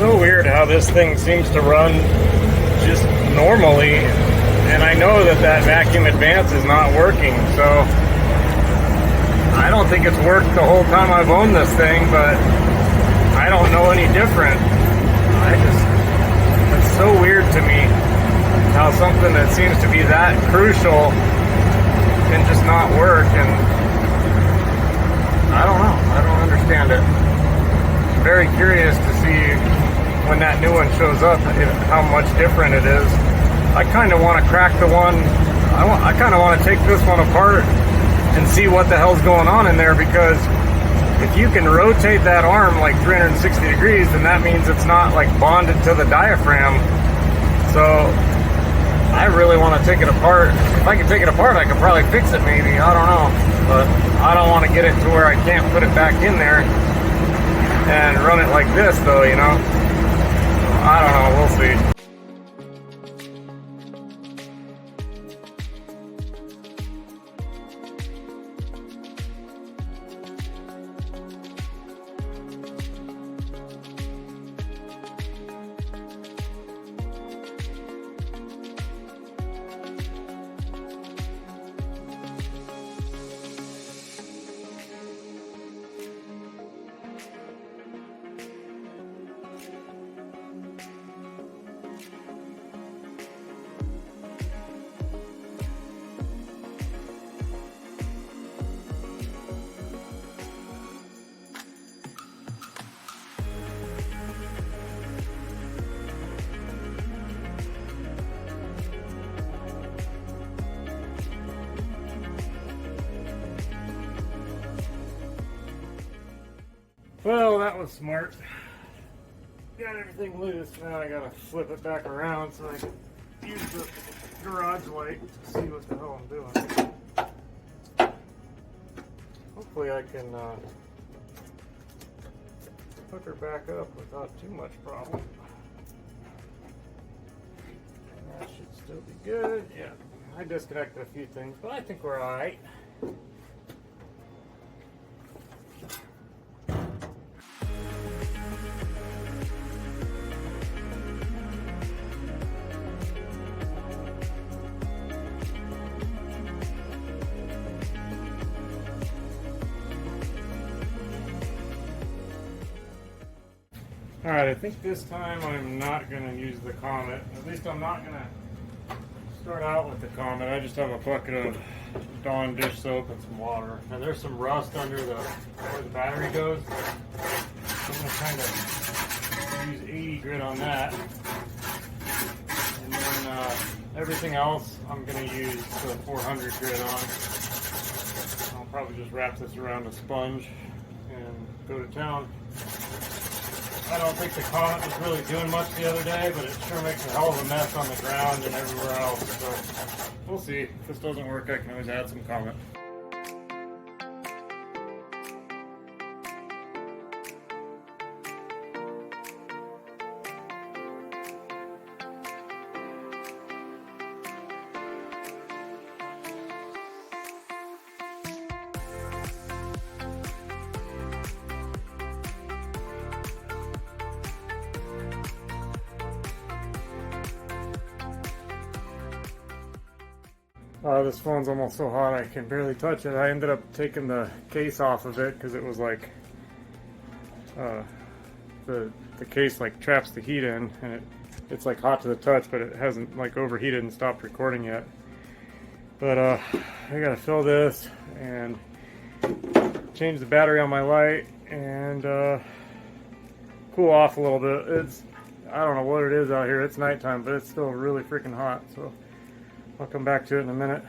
so weird how this thing seems to run just normally, and I know that that vacuum advance is not working, so I don't think it's worked the whole time I've owned this thing, but I don't know any different. It's so weird to me how something that seems to be that crucial can just not work, and I don't know. I don't understand it. I'm very curious to see when that new one shows up how much different it is. I kind of want to crack the one. I kind of want to take this one apart and see what the hell's going on in there, because if you can rotate that arm like 360 degrees, then that means it's not like bonded to the diaphragm. So I really want to take it apart. If I can take it apart, I could probably fix it maybe. I don't know. But I don't want to get it to where I can't put it back in there and run it like this, though, you know? I don't know. We'll see. Well, that was smart. Got everything loose. Now I gotta flip it back around so I can use the garage light to see what the hell I'm doing. Hopefully I can hook her back up without too much problem. That should still be good. Yeah, I disconnected a few things, but I think we're alright. Alright, I think this time I'm not going to use the Comet. At least I'm not going to start out with the Comet. I just have a bucket of Dawn dish soap and some water. And there's some rust under where the battery goes. I'm going to kind of use 80 grit on that. And then everything else I'm going to use the 400 grit on. I'll probably just wrap this around a sponge and go to town. I don't think the Comet was really doing much the other day, but it sure makes a hell of a mess on the ground and everywhere else. So we'll see. If this doesn't work, I can always add some Comet. This phone's almost so hot I can barely touch it. I ended up taking the case off of it because it was like the case like traps the heat in, and it's like hot to the touch, but it hasn't like overheated and stopped recording yet. But I gotta fill this and change the battery on my light and cool off a little bit. I don't know what it is out here. It's nighttime, but it's still really freaking hot. So I'll come back to it in a minute.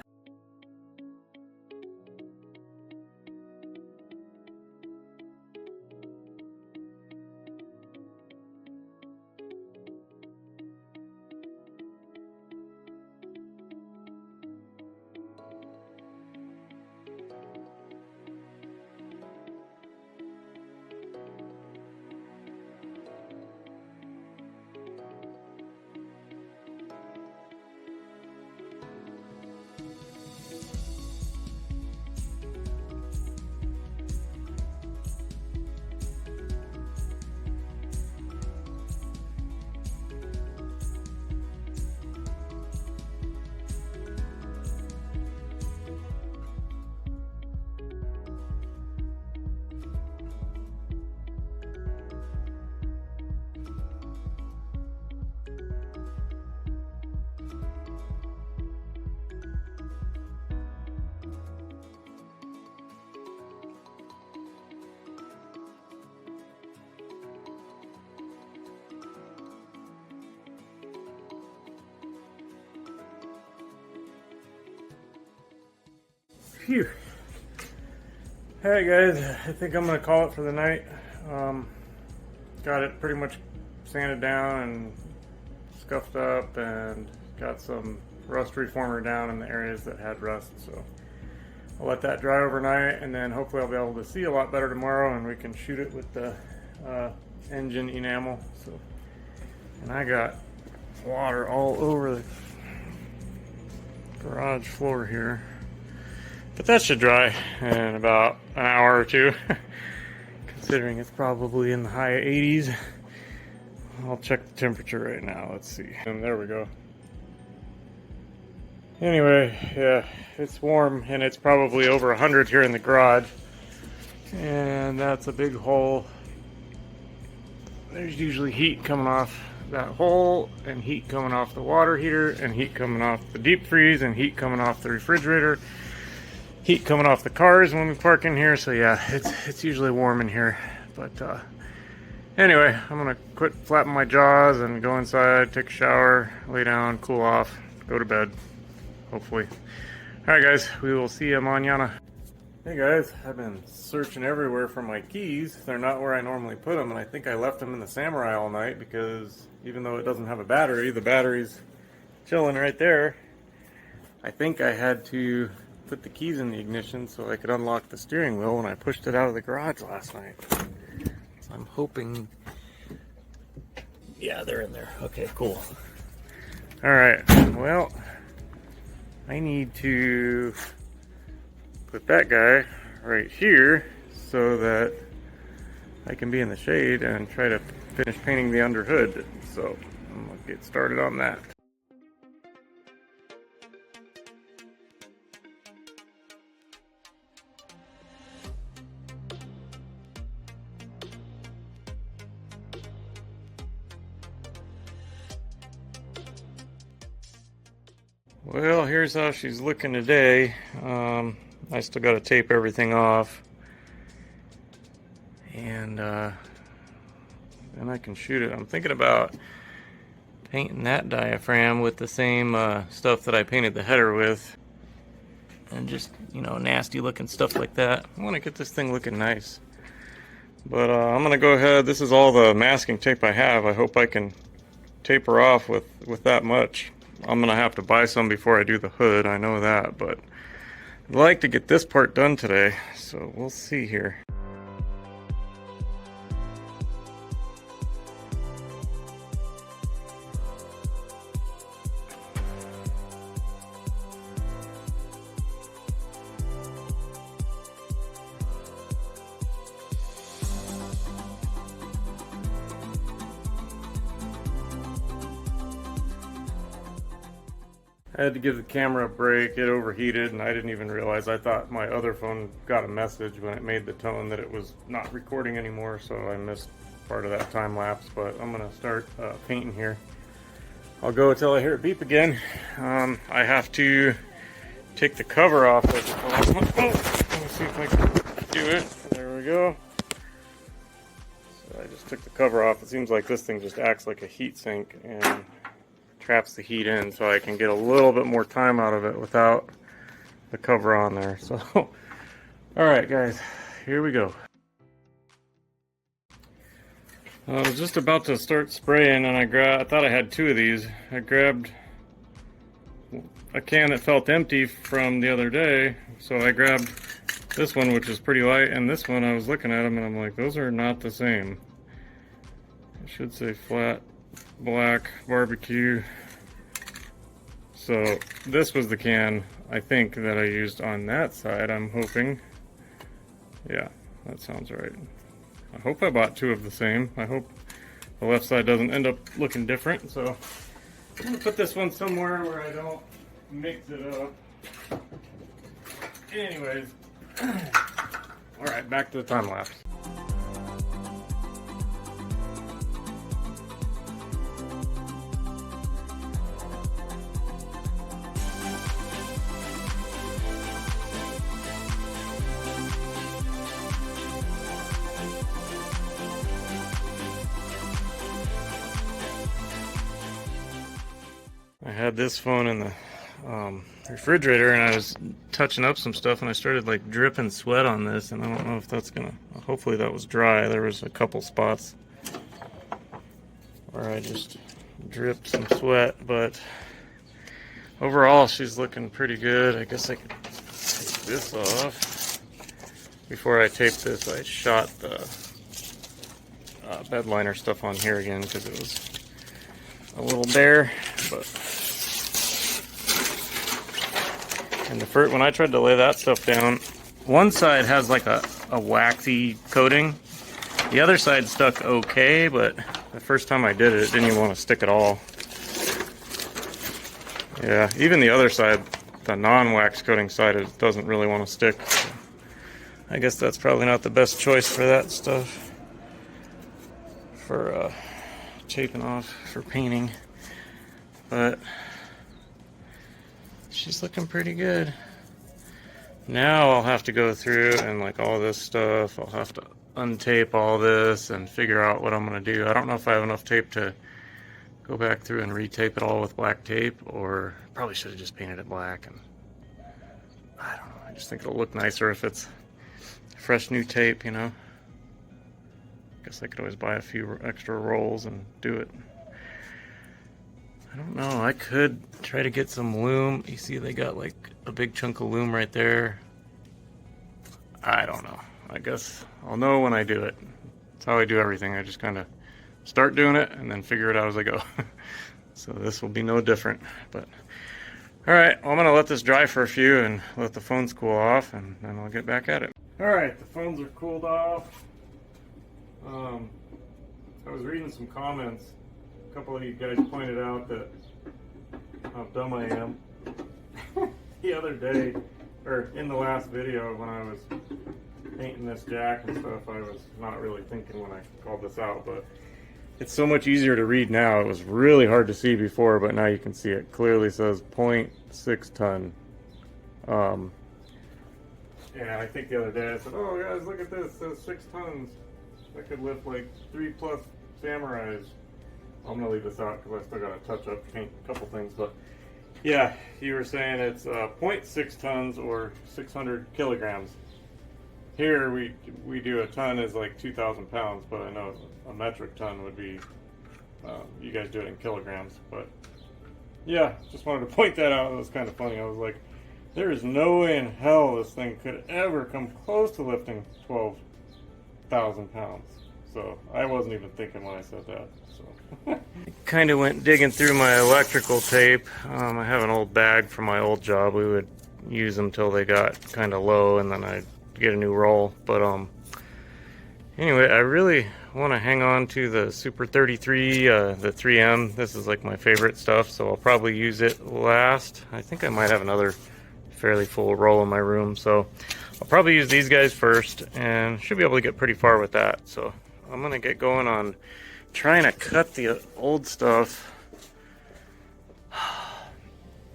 Phew. Alright guys, I think I'm going to call it for the night. Got it pretty much sanded down and scuffed up, and got some rust reformer down in the areas that had rust. So I'll let that dry overnight, and then hopefully I'll be able to see a lot better tomorrow, and we can shoot it with the engine enamel. So, and I got water all over the garage floor here, but that should dry in about an hour or two. Considering it's probably in the high 80s. I'll check the temperature right now. Let's see. And there we go. Anyway, yeah, it's warm, and it's probably over 100 here in the garage. And that's a big hole. There's usually heat coming off that hole, and heat coming off the water heater, and heat coming off the deep freeze, and heat coming off the refrigerator, heat coming off the cars when we park in here. So yeah, it's usually warm in here. But anyway, I'm gonna quit flapping my jaws and go inside, take a shower, lay down, cool off, go to bed, hopefully. All right guys, we will see you mañana. Hey guys, I've been searching everywhere for my keys. They're not where I normally put them, and I think I left them in the Samurai all night, because even though it doesn't have a battery, the battery's chilling right there. I think I had to put the keys in the ignition so I could unlock the steering wheel when I pushed it out of the garage last night. So I'm hoping, yeah, they're in there. Okay, cool. All right, well, I need to put that guy right here so that I can be in the shade and try to finish painting the under hood. So I'm gonna get started on that. Well, here's how she's looking today. I still got to tape everything off, and then I can shoot it. I'm thinking about painting that diaphragm with the same stuff that I painted the header with, and just, you know, nasty looking stuff like that. I want to get this thing looking nice. But I'm going to go ahead. This is all the masking tape I have. I hope I can taper off with that much. I'm going to have to buy some before I do the hood, I know that, but I'd like to get this part done today, so we'll see here. I had to give the camera a break. It overheated, and I didn't even realize. I thought my other phone got a message when it made the tone that it was not recording anymore, so I missed part of that time lapse. But I'm gonna start painting here. I'll go until I hear it beep again. I have to take the cover off of the plasma. Oh, let me see if I can do it. There we go. So I just took the cover off. It seems like this thing just acts like a heat sink and traps the heat in, so I can get a little bit more time out of it without the cover on there. So alright guys, here we go. I was just about to start spraying, and I thought I had two of these. I grabbed a can that felt empty from the other day, so I grabbed this one, which is pretty light, and this one, I was looking at them and I'm like, those are not the same. It should say flat black barbecue. So this was the can, I think, that I used on that side, I'm hoping. Yeah, that sounds right. I hope I bought two of the same. I hope the left side doesn't end up looking different. So I'm gonna put this one somewhere where I don't mix it up. Anyways, all right, back to the time lapse. I had this phone in the refrigerator, and I was touching up some stuff, and I started like dripping sweat on this, and I don't know if that's gonna, hopefully that was dry. There was a couple spots where I just dripped some sweat, but overall she's looking pretty good. I guess I could take this off. Before I taped this, I shot the bed liner stuff on here again because it was a little bare, but and the first, when I tried to lay that stuff down, one side has like a waxy coating. The other side stuck okay, but the first time I did it, it didn't even want to stick at all. Yeah, even the other side, the non-wax coating side, it doesn't really want to stick. So I guess that's probably not the best choice for that stuff. For taping off for painting. But she's looking pretty good. Now I'll have to go through and like all this stuff, I'll have to untape all this and figure out what I'm going to do. I don't know if I have enough tape to go back through and retape it all with black tape, or probably should have just painted it black. And I don't know, I just think it'll look nicer if it's fresh new tape, you know. Guess I could always buy a few extra rolls and do it. I don't know, I could try to get some loom. You see they got like a big chunk of loom right there. I don't know. I guess I'll know when I do it. That's how I do everything. I just kind of start doing it and then figure it out as I go. So this will be no different. But alright, well, I'm going to let this dry for a few and let the phones cool off, and then I'll get back at it. Alright, the phones are cooled off. I was reading some comments. A couple of you guys pointed out that how dumb I am. The other day, or in the last video when I was painting this jack and stuff, I was not really thinking when I called this out, but it's so much easier to read now. It was really hard to see before, but now you can see it clearly says 0.6 ton. And I think the other day I said, oh guys, look at this, it says 6 tons. That could lift like 3+ Samurais. I'm gonna leave this out because I still gotta touch up, paint a couple things, but yeah, you were saying it's 0.6 tons or 600 kilograms. Here we do a ton is like 2,000 pounds, but I know a metric ton would be, you guys do it in kilograms, but yeah, just wanted to point that out. It was kind of funny. I was like, there is no way in hell this thing could ever come close to lifting 12,000 pounds. So I wasn't even thinking when I said that. So kind of went digging through my electrical tape. I have an old bag from my old job. We would use them till they got kind of low, and then I'd get a new roll. But anyway, I really want to hang on to the Super 33, the 3M. This is like my favorite stuff, so I'll probably use it last. I think I might have another fairly full roll in my room, so I'll probably use these guys first, and should be able to get pretty far with that. So I'm gonna get going on trying to cut the old stuff.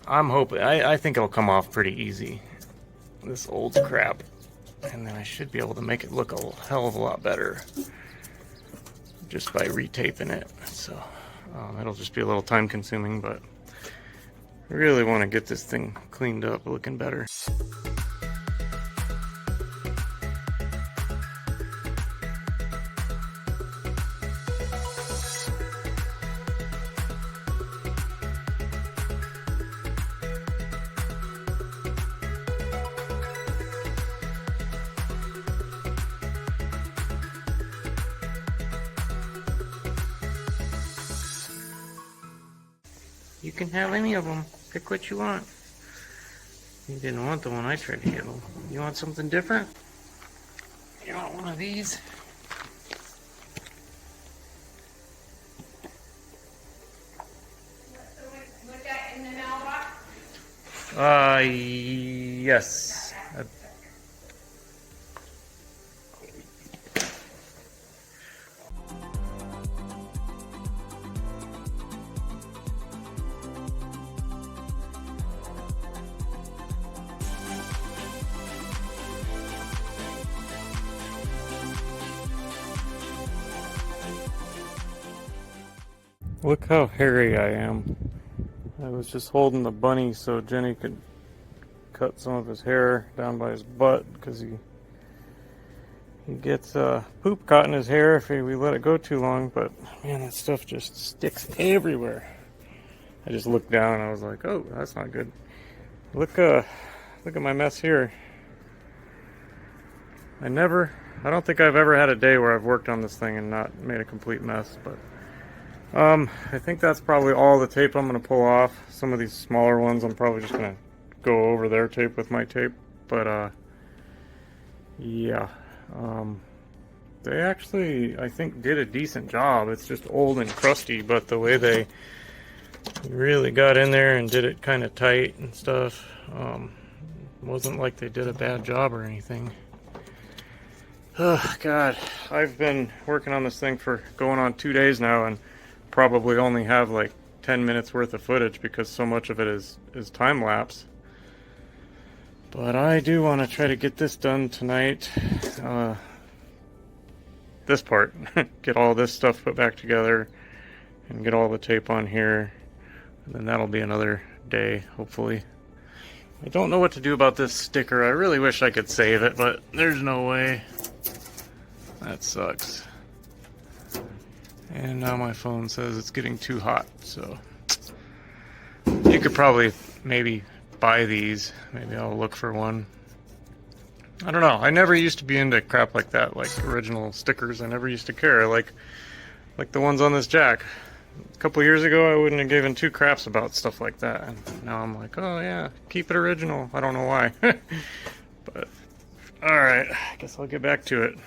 I'm hoping, I think it'll come off pretty easy, this old crap, and then I should be able to make it look a hell of a lot better just by retaping it. So it'll just be a little time consuming, but I really want to get this thing cleaned up, looking better. You can have any of them. Pick what you want. You didn't want the one I tried to give him. You want something different? You want one of these? Was that in the mailbox? Yes. Look how hairy I am. I was just holding the bunny so Jenny could cut some of his hair down by his butt because he gets poop caught in his hair if we let it go too long. But man, that stuff just sticks everywhere. I just looked down and I was like, oh, that's not good. Look at my mess here. I don't think I've ever had a day where I've worked on this thing and not made a complete mess, but I think that's probably all the tape I'm going to pull off. Some of these smaller ones I'm probably just going to go over their tape with my tape, but yeah, they actually, I think, did a decent job. It's just old and crusty, but the way they really got in there and did it kind of tight and stuff, wasn't like they did a bad job or anything. Oh God, I've been working on this thing for going on 2 days now and probably only have like 10 minutes worth of footage because so much of it is time lapse. But I do want to try to get this done tonight. This part, get all this stuff put back together and get all the tape on here, and then that'll be another day, hopefully. I don't know what to do about this sticker. I really wish I could save it, but there's no way. That sucks. And now my phone says it's getting too hot, so you could probably maybe buy these. Maybe I'll look for one. I don't know. I never used to be into crap like that, like original stickers. I never used to care, like the ones on this jack. A couple years ago, I wouldn't have given two craps about stuff like that. And now I'm like, oh yeah, keep it original. I don't know why. But, alright, I guess I'll get back to it.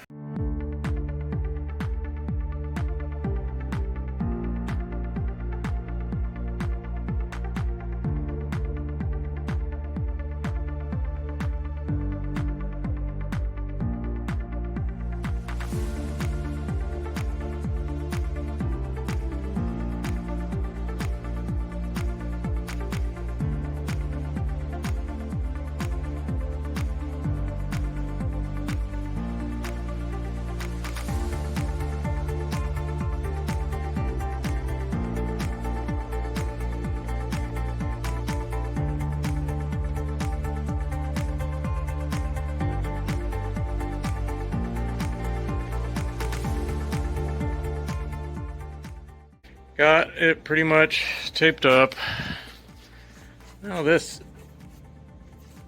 Got it pretty much taped up. Now this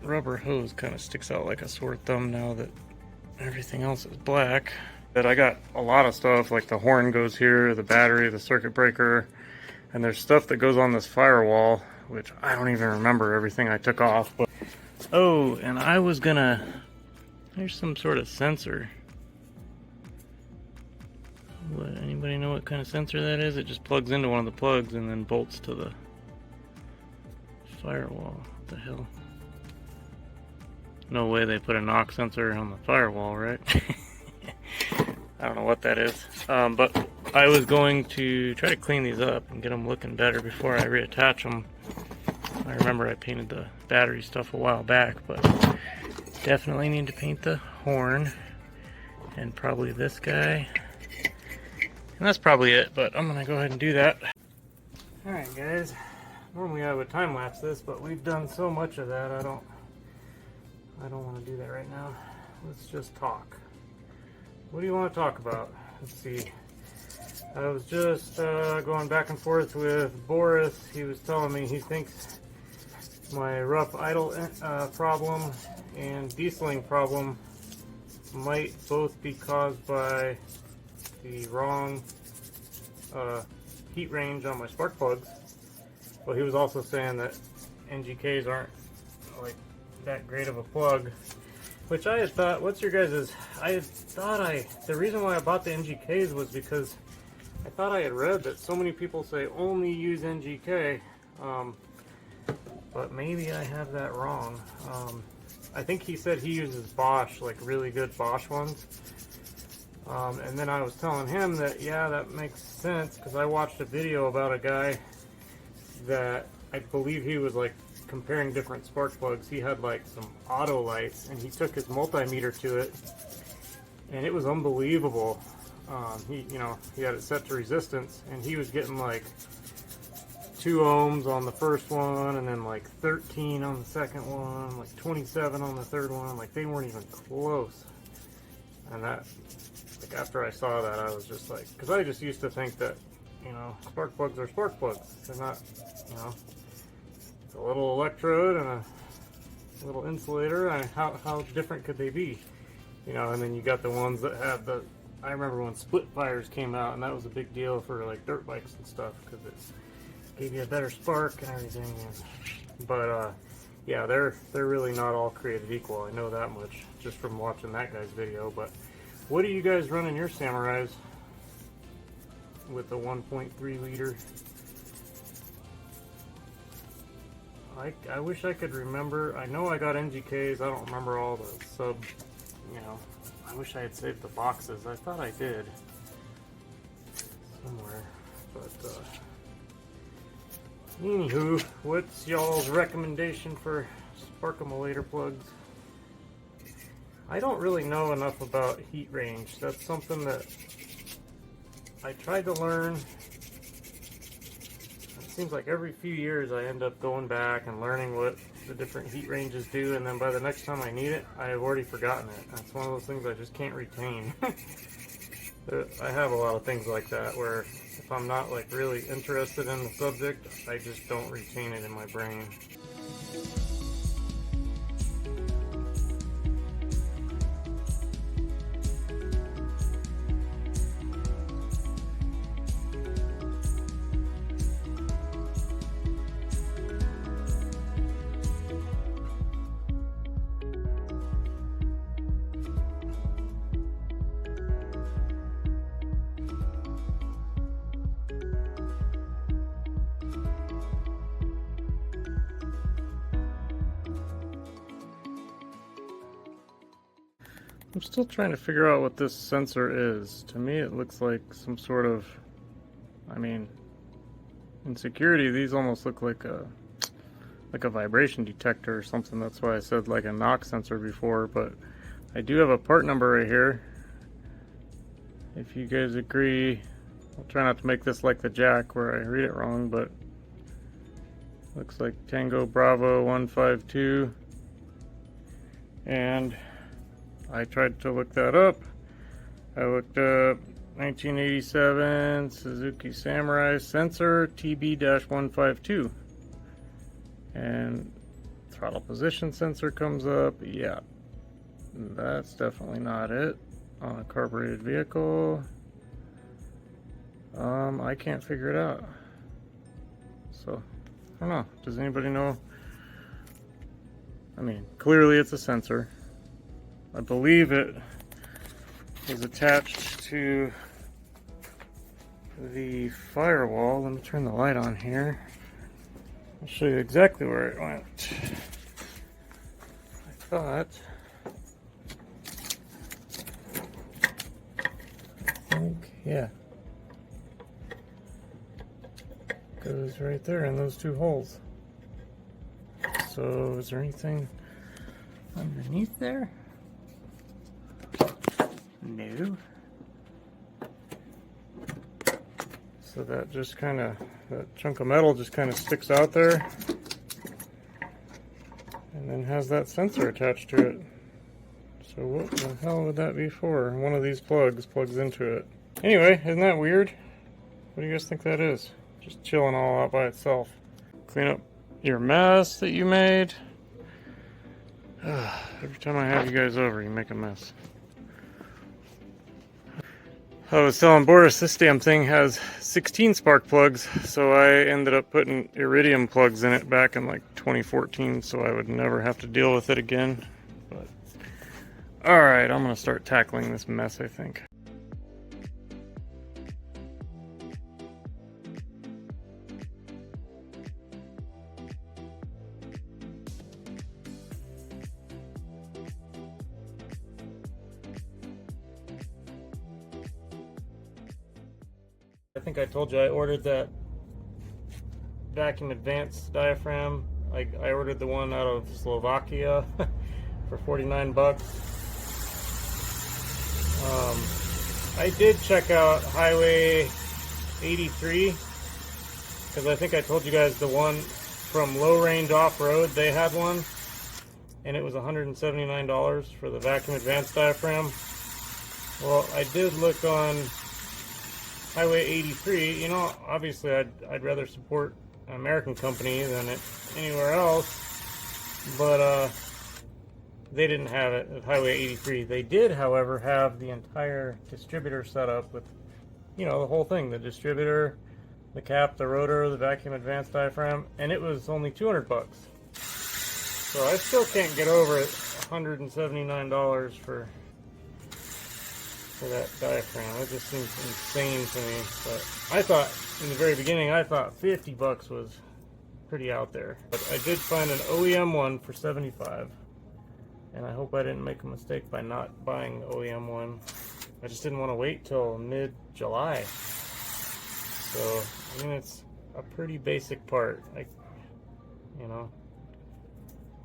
rubber hose kind of sticks out like a sore thumb now that everything else is black. But I got a lot of stuff, like the horn goes here, the battery, the circuit breaker, and there's stuff that goes on this firewall, which I don't even remember everything I took off. But oh, and I was gonna, there's some sort of sensor. What, anybody know what kind of sensor that is? It just plugs into one of the plugs and then bolts to the firewall. What the hell? No way they put a knock sensor on the firewall, right? I don't know what that is. But I was going to try to clean these up and get them looking better before I reattach them. I remember I painted the battery stuff a while back, but definitely need to paint the horn and probably this guy. And that's probably it, but I'm gonna go ahead and do that. Alright guys, normally I would time lapse this, but we've done so much of that I don't want to do that right now. Let's just talk. What do you want to talk about? Let's see. I was just going back and forth with Boris. He was telling me he thinks my rough idle problem and dieseling problem might both be caused by the wrong heat range on my spark plugs. Well, he was also saying that NGKs aren't like that great of a plug, which I had thought, what's your guys's, the reason why I bought the NGKs was because I thought I had read that so many people say only use NGK, but maybe I have that wrong. I think he said he uses Bosch, like really good Bosch ones. And then I was telling him that, yeah, that makes sense, because I watched a video about a guy that I believe he was like comparing different spark plugs. He had like some auto lights, and he took his multimeter to it, and it was unbelievable. He had it set to resistance, and he was getting like 2 ohms on the first one, and then like 13 on the second one, like 27 on the third one. Like they weren't even close. And that, like after I saw that, I was just like, because I just used to think that, you know, spark plugs are spark plugs. They're not, you know, it's a little electrode and a little insulator. And how different could they be? You know, and then you got the ones that have the, I remember when split fires came out, and that was a big deal for like dirt bikes and stuff, because it gave you a better spark and everything. But yeah, they're really not all created equal. I know that much just from watching that guy's video. But what do you guys run in your Samurais with the 1.3 liter? I wish I could remember. I know I got NGKs. I don't remember all the sub, you know. I wish I had saved the boxes. I thought I did somewhere. But anywho, what's y'all's recommendation for spark-emulator plugs? I don't really know enough about heat range. That's something that I tried to learn. It seems like every few years I end up going back and learning what the different heat ranges do, and then by the next time I need it, I have already forgotten it. That's one of those things I just can't retain. I have a lot of things like that where if I'm not like really interested in the subject, I just don't retain it in my brain. I'm still trying to figure out what this sensor is. To me, it looks like some sort of, I mean, in security, these almost look like a vibration detector or something. That's why I said like a knock sensor before, but I do have a part number right here. If you guys agree, I'll try not to make this like the jack where I read it wrong, but looks like Tango Bravo 152. And I tried to look that up. I looked up 1987 Suzuki Samurai sensor TB-152. And throttle position sensor comes up. Yeah, that's definitely not it on a carbureted vehicle. I can't figure it out. So, I don't know. Does anybody know? I mean, clearly it's a sensor. I believe it is attached to the firewall. Let me turn the light on here. I'll show you exactly where it went. I thought, yeah, goes right there in those 2 holes. So is there anything underneath there? No. So that just kind of, that chunk of metal just kind of sticks out there and then has that sensor attached to it. So what the hell would that be for? One of these plugs plugs into it. Anyway, isn't that weird? What do you guys think that is? Just chilling all out by itself. Clean up your mess that you made. Every time I have you guys over, you make a mess. I was telling Boris this damn thing has 16 spark plugs, so I ended up putting iridium plugs in it back in like 2014 so I would never have to deal with it again. But alright, I'm gonna start tackling this mess, I think. I think I told you I ordered that vacuum advanced diaphragm. I ordered the one out of Slovakia for 49 bucks. I did check out Highway 83 because I think I told you guys the one from Low Range Off-Road, they had one, and it was $179 for the vacuum advanced diaphragm. Well, I did look on Highway 83. You know, obviously I'd rather support an American company than anywhere else, but they didn't have it at Highway 83. They did, however, have the entire distributor set up with, you know, the whole thing, the distributor, the cap, the rotor, the vacuum advanced diaphragm, and it was only 200 bucks. So I still can't get over it, $179 for that diaphragm. It just seems insane to me. But I thought, in the very beginning, I thought 50 bucks was pretty out there. But I did find an OEM one for 75. And I hope I didn't make a mistake by not buying the OEM one. I just didn't want to wait till mid-July. So, I mean, it's a pretty basic part. Like, you know.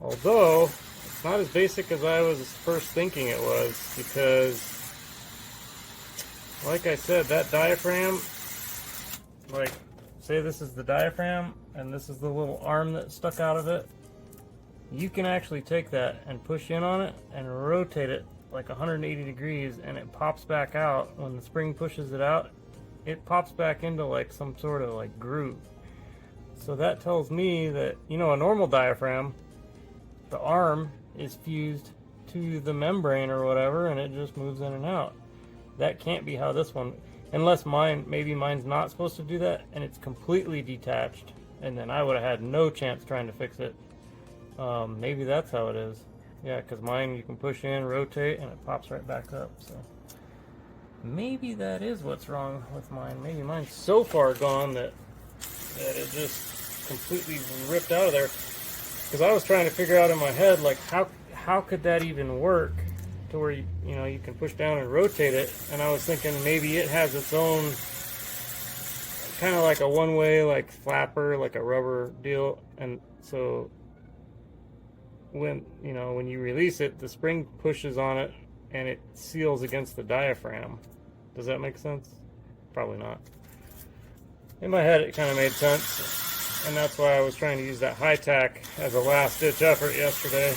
Although, it's not as basic as I was first thinking it was, because like I said, that diaphragm, like, say this is the diaphragm, and this is the little arm that stuck out of it. You can actually take that and push in on it and rotate it like 180 degrees, and it pops back out. When the spring pushes it out, it pops back into like some sort of like groove. So that tells me that, you know, a normal diaphragm, the arm is fused to the membrane or whatever, and it just moves in and out. That can't be how this one, unless maybe mine's not supposed to do that, and it's completely detached, and then I would have had no chance trying to fix it. Maybe that's how it is. Yeah, because mine you can push in, rotate, and it pops right back up. So maybe that is what's wrong with mine. Maybe mine's so far gone that it just completely ripped out of there. Because I was trying to figure out in my head, like, how could that even work to where you know you can push down and rotate it, and I was thinking maybe it has its own kind of like a one-way like flapper, like a rubber deal, and so when you release it, the spring pushes on it and it seals against the diaphragm. Does that make sense? Probably not. In my head it kind of made sense, and that's why I was trying to use that high tack as a last ditch effort yesterday.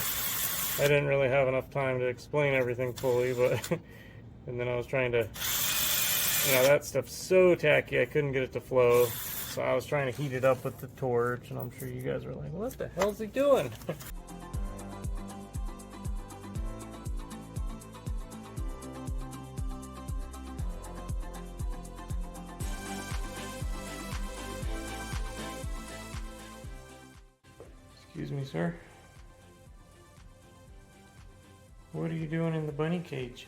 I didn't really have enough time to explain everything fully, but and then I was trying to, you know, that stuff's so tacky I couldn't get it to flow, so I was trying to heat it up with the torch, and I'm sure you guys were like, what the hell's he doing? Excuse me, sir. What are you doing in the bunny cage?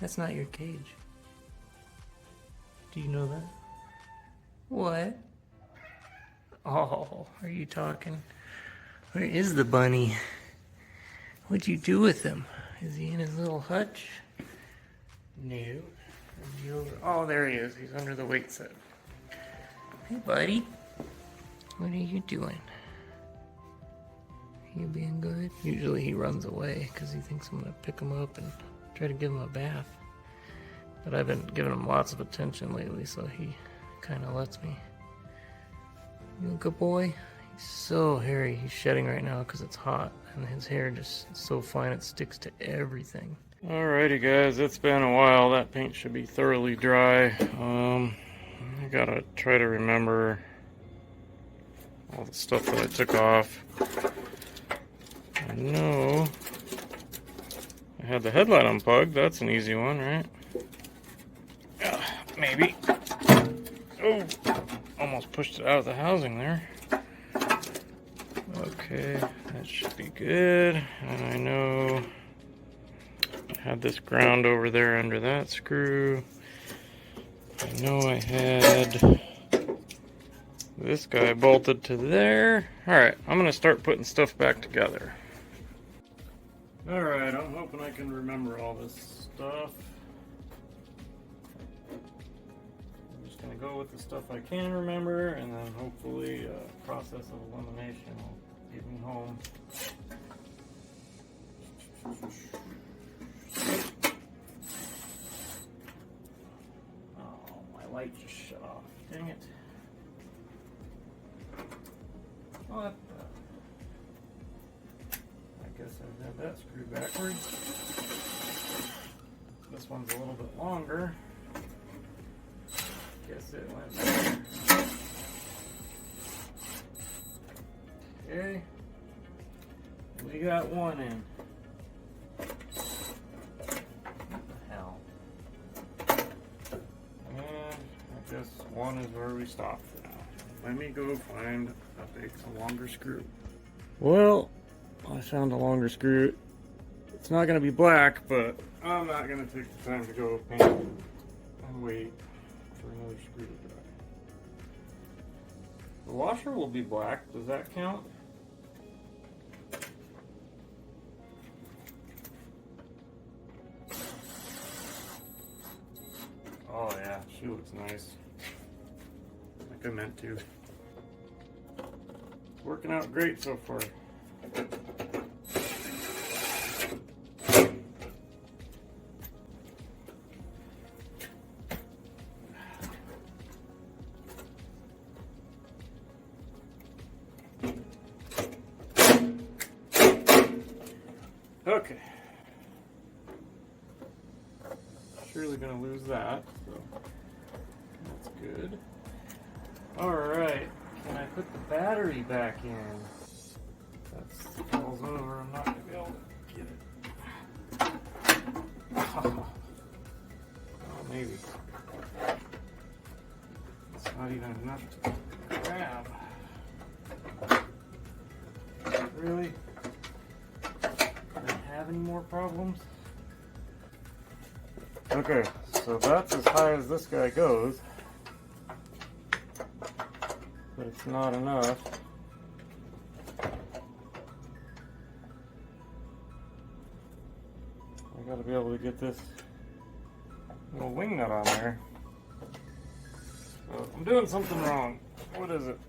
That's not your cage. Do you know that? What? Oh, are you talking? Where is the bunny? What'd you do with him? Is he in his little hutch? No. Is he over? Oh, there he is. He's under the weight set. Hey, buddy. What are you doing? You being good? Usually he runs away because he thinks I'm going to pick him up and try to give him a bath. But I've been giving him lots of attention lately, so he kind of lets me. You a good boy? He's so hairy. He's shedding right now because it's hot, and his hair just is so fine it sticks to everything. Alrighty guys, it's been a while. That paint should be thoroughly dry. I gotta try to remember all the stuff that I took off. I know I had the headlight unplugged. That's an easy one, right? Maybe. Oh, almost pushed it out of the housing there. Okay, that should be good. And I know I had this ground over there under that screw. I know I had this guy bolted to there. Alright, I'm going to start putting stuff back together. Alright, I'm hoping I can remember all this stuff. I'm just going to go with the stuff I can remember, and then hopefully a process of elimination will get me home. Oh, my light just shut off. Dang it. What the? I guess I had that screwed backwards. This one's a little bit longer. Guess it went there. Okay. We got one in. What the hell? And I guess one is where we stop for now. Let me go find a longer screw. Well, I found a longer screw. It's not going to be black, but I'm not going to take the time to go paint and wait for another screw to dry. The washer will be black. Does that count? Oh yeah, she looks nice. Like I meant to. It's working out great so far. Okay. Surely gonna lose that, so that's good. Alright, can I put the battery back in? That falls over, I'm not gonna be able to get it. Oh, maybe. It's not even enough to grab. Really? Have any more problems? Okay, so that's as high as this guy goes, but it's not enough. I gotta be able to get this little wing nut on there. So I'm doing something wrong. What is it?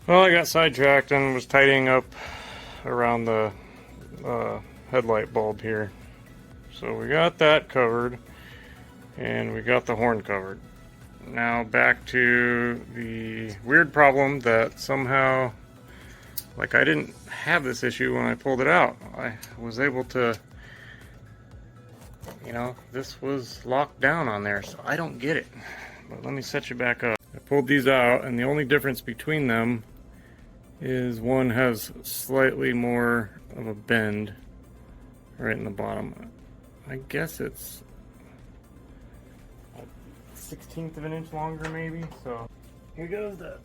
Well, I got sidetracked and was tidying up around the headlight bulb here. So we got that covered, and we got the horn covered. Now back to the weird problem that somehow, like, I didn't have this issue when I pulled it out. I was able to, you know, this was locked down on there, so I don't get it. But let me set you back up. I pulled these out, and the only difference between them is one has slightly more of a bend right in the bottom. I guess it's a 1/16 of an inch longer maybe. So here goes the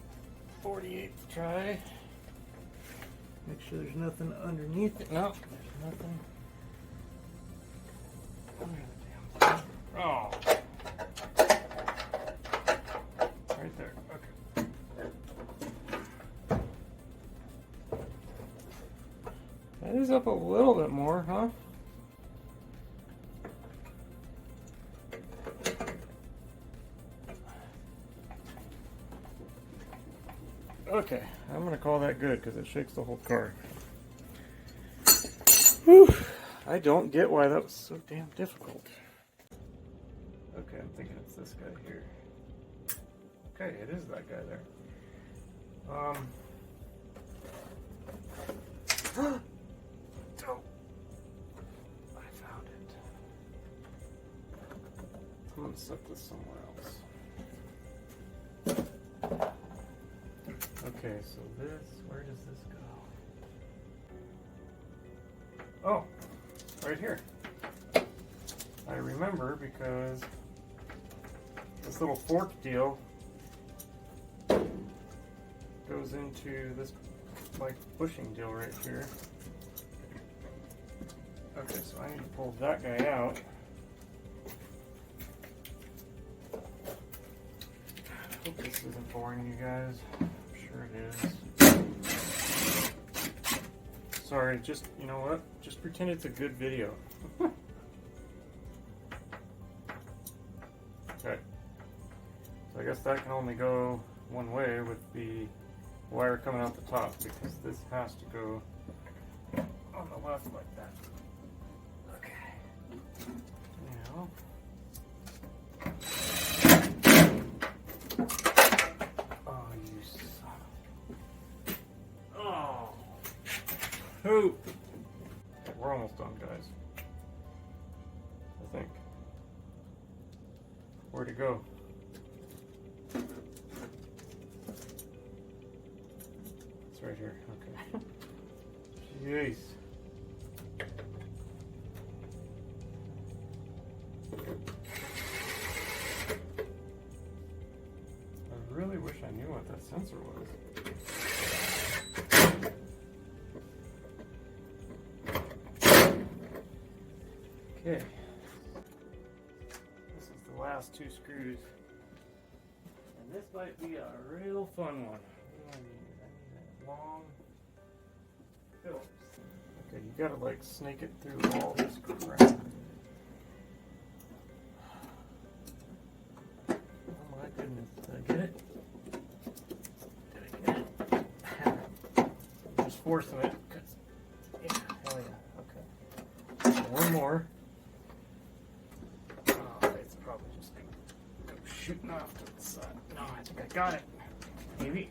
48th try. Make sure there's nothing underneath it. No, there's nothing under the damn thing. Oh, right there. Okay. That is up a little bit more, huh? Okay, I'm gonna call that good because it shakes the whole car. Whew. I don't get why that was so damn difficult. Okay, I'm thinking it's this guy here. Okay, it is that guy there. Oh, I found it. I'm gonna set this somewhere else. Okay, so this, where does this go? Oh, right here. I remember because this little fork deal goes into this like bushing deal right here. Okay, so I need to pull that guy out. I hope this isn't boring you guys. I'm sure it is. Sorry, just, you know what? Just pretend it's a good video. Okay. So I guess that can only go one way with the wire coming out the top, because this has to go on the left like that. Okay. Now. Oh, you son of... Oh. Poop. We're almost done, guys. I think. Where'd it go? It's right here. Okay. Jeez. I really wish I knew what that sensor was. Okay. This is the last two screws. And this might be a real fun one. I need that long Phillips. Okay, you gotta like snake it through all this crap. Oh my goodness, did I get it? Did I get it? I'm just forcing it, cause, yeah, hell yeah, okay. One more. Oh, it's probably just gonna go shooting off to the side. No, I think I got it. Maybe.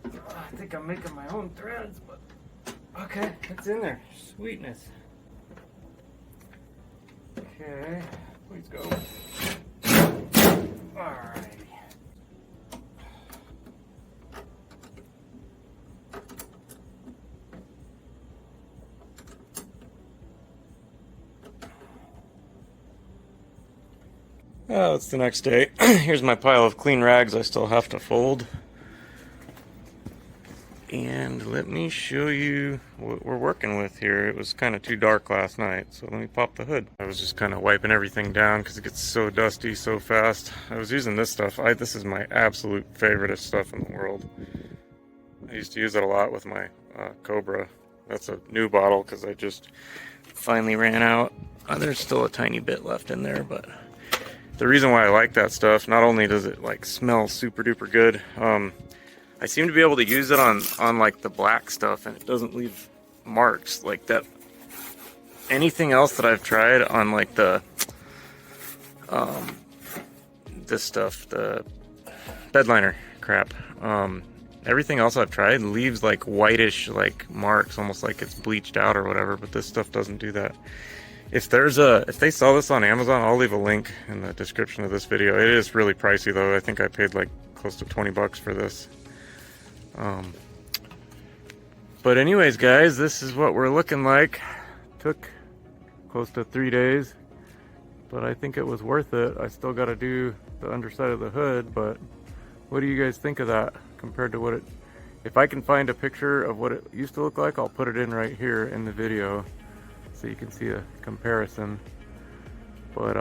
I think I'm making my own threads, but okay, it's in there. Sweetness. Okay, please go. Alrighty. Oh, it's the next day. Here's my pile of clean rags I still have to fold. And let me show you what we're working with here. It was kind of too dark last night, so let me pop the hood. I was just kind of wiping everything down because it gets so dusty so fast. I was using this stuff. This is my absolute favorite stuff in the world. I used to use it a lot with my Cobra. That's a new bottle because I just finally ran out. There's still a tiny bit left in there, but the reason why I like that stuff, not only does it like smell super duper good, I seem to be able to use it on like the black stuff and it doesn't leave marks like that. Anything else that I've tried on like the this stuff, the bedliner crap, everything else I've tried leaves like whitish like marks, almost like it's bleached out or whatever, but this stuff doesn't do that. If they sell this on Amazon, I'll leave a link in the description of this video. It is really pricey though. I think I paid like close to 20 bucks for this. But anyways, guys, this is what we're looking like. Took close to 3 days, but I think it was worth it. I still got to do the underside of the hood, but what do you guys think of that compared to what it... If I can find a picture of what it used to look like, I'll put it in right here in the video so you can see a comparison. But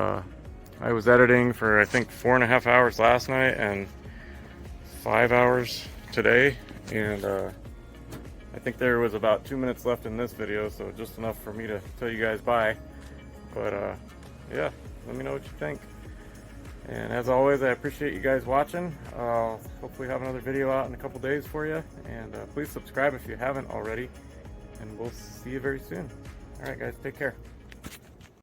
I was editing for I think 4.5 hours last night and 5 hours today, and I think there was about 2 minutes left in this video, so just enough for me to tell you guys bye. But yeah, let me know what you think. And as always, I appreciate you guys watching. I'll hopefully have another video out in a couple days for you, and please subscribe if you haven't already, and we'll see you very soon. Alright guys, take care.